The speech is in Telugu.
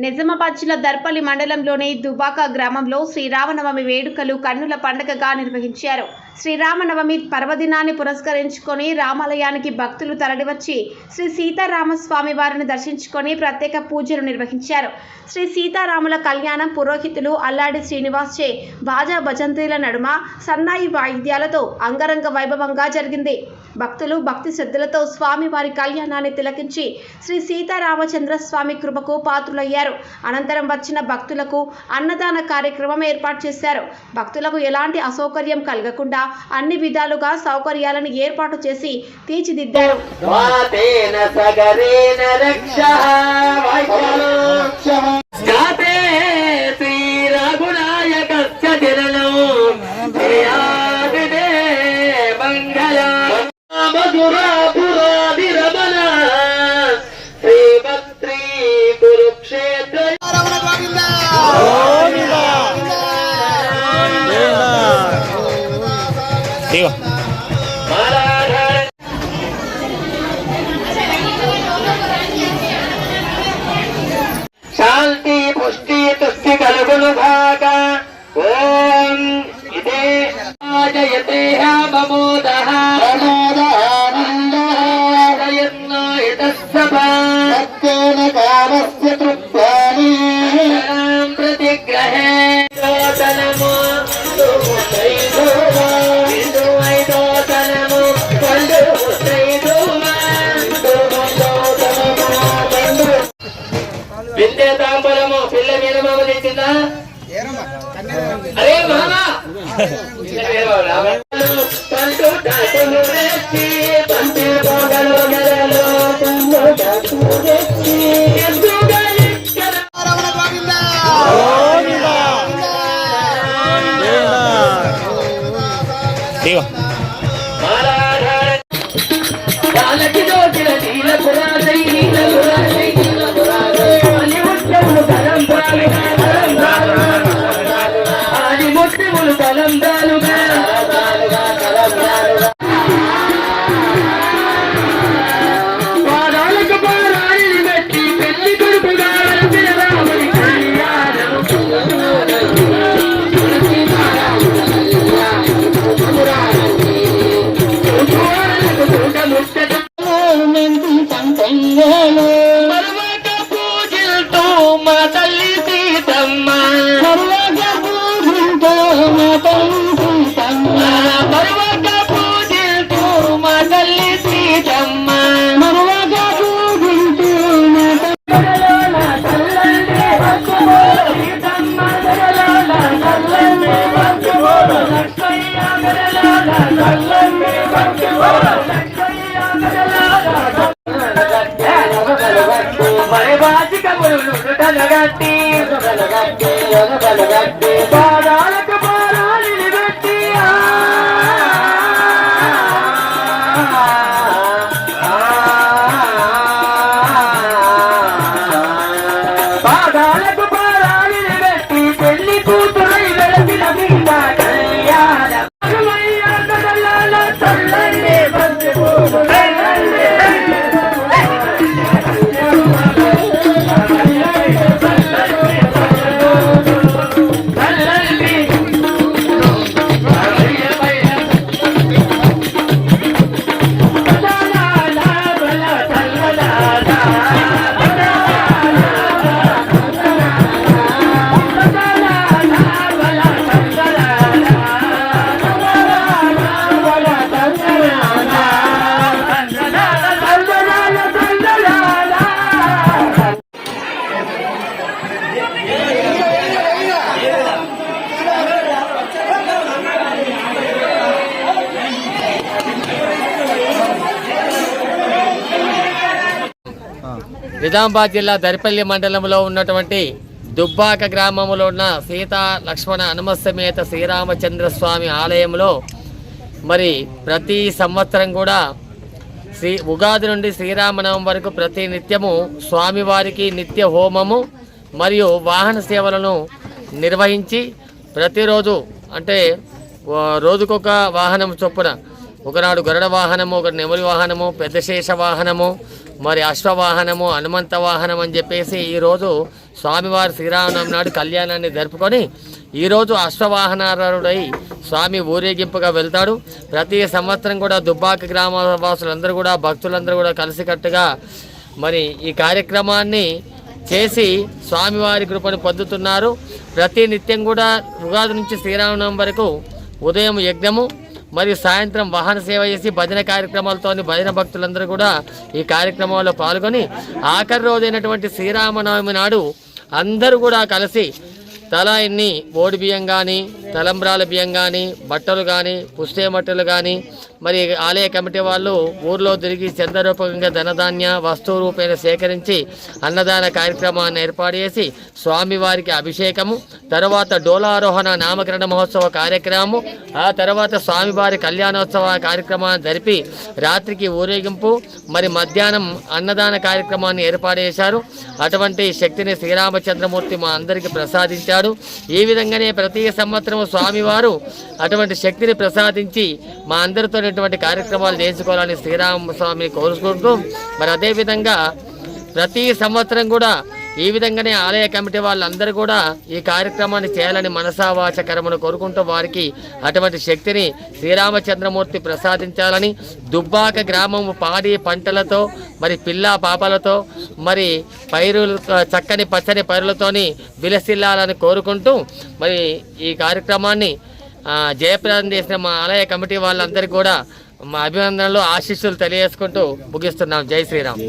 నిజామాబాద్ జిల్లా దర్పల్లి మండలంలోని దుబాక గ్రామంలో శ్రీరామనవమి వేడుకలు కన్నుల పండుగగా నిర్వహించారు. శ్రీరామనవమి పర్వదినాన్ని పురస్కరించుకొని రామాలయానికి భక్తులు తరలివచ్చి శ్రీ సీతారామస్వామి వారిని దర్శించుకొని ప్రత్యేక పూజలు నిర్వహించారు. శ్రీ సీతారాముల కళ్యాణం పురోహితులు అల్లాడి శ్రీనివాస్ చే బాజా భజంత్రీల నడుమ సన్నాయి వాయిద్యాలతో అంగరంగ వైభవంగా జరిగింది. భక్తులు భక్తి శ్రద్ధలతో స్వామి వారి కళ్యాణాన్ని తిలకించి శ్రీ సీతారామచంద్ర స్వామి కృపకు పాత్రులయ్యారు. అనంతరం వచ్చిన భక్తులకు అన్నదాన కార్యక్రమం ఏర్పాటు చేశారు. భక్తులకు ఎలాంటి అసౌకర్యం కలగకుండా అన్ని విధాలుగా సౌకర్యాలను ఏర్పాటు చేసి తీర్చిదిద్దారు. शांति पुष्टि तुष्टि कलगुल भाग ओम इदे जयते ममोदः प्रमोदानन्दयन्नो इतस्सभा सत्येन कामस्य तृप्तानि शरणं प्रतिग्रहे तनमो విందే తాంబరము పిల్ల మీద మామ తెచ్చిందా? అరే మామ నిజామాబాద్ జిల్లా దర్పల్లి మండలంలో ఉన్నటువంటి దుబ్బాక గ్రామంలో ఉన్న సీతా లక్ష్మణ హనుమసమేత శ్రీరామచంద్ర స్వామి ఆలయంలో మరి ప్రతి సంవత్సరం కూడా ఉగాది నుండి శ్రీరామనవమి వరకు ప్రతి నిత్యము స్వామివారికి నిత్య హోమము మరియు వాహన సేవలను నిర్వహించి ప్రతిరోజు అంటే రోజుకొక వాహనం చొప్పున ఒకనాడు గరుడ వాహనము, ఒకటి నెమలి వాహనము, పెద్ద శేష వాహనము, మరి అశ్వవాహనము, హనుమంత వాహనం అని చెప్పేసి ఈరోజు స్వామివారి శ్రీరామనవమి నాడు కళ్యాణాన్ని జరుపుకొని ఈరోజు అశ్వవాహనారుడై స్వామి ఊరేగింపుగా వెళ్తాడు. ప్రతి సంవత్సరం కూడా దుబ్బాక గ్రామ వాసులందరూ కూడా భక్తులందరూ కూడా కలిసికట్టుగా మరి ఈ కార్యక్రమాన్ని చేసి స్వామివారి కృపను పొందుతున్నారు. ప్రతి నిత్యం కూడా ఉగాది నుంచి శ్రీరామనవమి వరకు ఉదయం యజ్ఞము మరియు సాయంత్రం వాహన సేవ చేసి భజన కార్యక్రమాలతో భజన భక్తులందరూ కూడా ఈ కార్యక్రమంలో పాల్గొని ఆఖరి రోజైనటువంటి శ్రీరామనవమి నాడు అందరూ కూడా కలిసి తలా ఎన్ని ఓడి బియ్యం కానీ, తలంబ్రాల బియ్యం కానీ, బట్టలు కానీ, పుష్టే మట్టలు కానీ, మరి ఆలయ కమిటీ వాళ్ళు ఊర్లో తిరిగి చందరూపకంగా ధనధాన్య వస్తువు రూపేణ సేకరించి అన్నదాన కార్యక్రమాన్ని ఏర్పాటు చేసి స్వామివారికి అభిషేకము, తర్వాత డోలారోహణ నామకరణ మహోత్సవ కార్యక్రమము, ఆ తర్వాత స్వామివారి కళ్యాణోత్సవ కార్యక్రమాన్ని జరిపి రాత్రికి ఊరేగింపు, మరి మధ్యాహ్నం అన్నదాన కార్యక్రమాన్ని ఏర్పాటు చేశారు. అటువంటి శక్తిని శ్రీరామచంద్రమూర్తి మా అందరికీ ప్రసాదించాడు. ఈ విధంగానే ప్రతి సంవత్సరం స్వామివారు అటువంటి శక్తిని ప్రసాదించి మా అందరితో ఇటువంటి కార్యక్రమాలు చేసుకోవాలని శ్రీరామస్వామిని కోరుకుంటూ, మరి అదేవిధంగా ప్రతి సంవత్సరం కూడా ఈ విధంగానే ఆలయ కమిటీ వాళ్ళందరూ కూడా ఈ కార్యక్రమాన్ని చేయాలని మనసావాచ కర్మను కోరుకుంటూ వారికి అటువంటి శక్తిని శ్రీరామచంద్రమూర్తి ప్రసాదించాలని, దుబ్బాక గ్రామము పాడి పంటలతో మరి పిల్ల పాపలతో మరి పైరులు చక్కని పచ్చని పైరులతోని విలసిల్లాలని కోరుకుంటూ మరి ఈ కార్యక్రమాన్ని జయప్రదం చేసిన మా ఆలయ కమిటీ వాళ్ళందరికీ కూడా మా అభినందనలు ఆశీస్సులు తెలియజేసుకుంటూ ముగిస్తున్నాం. జై శ్రీరామ్.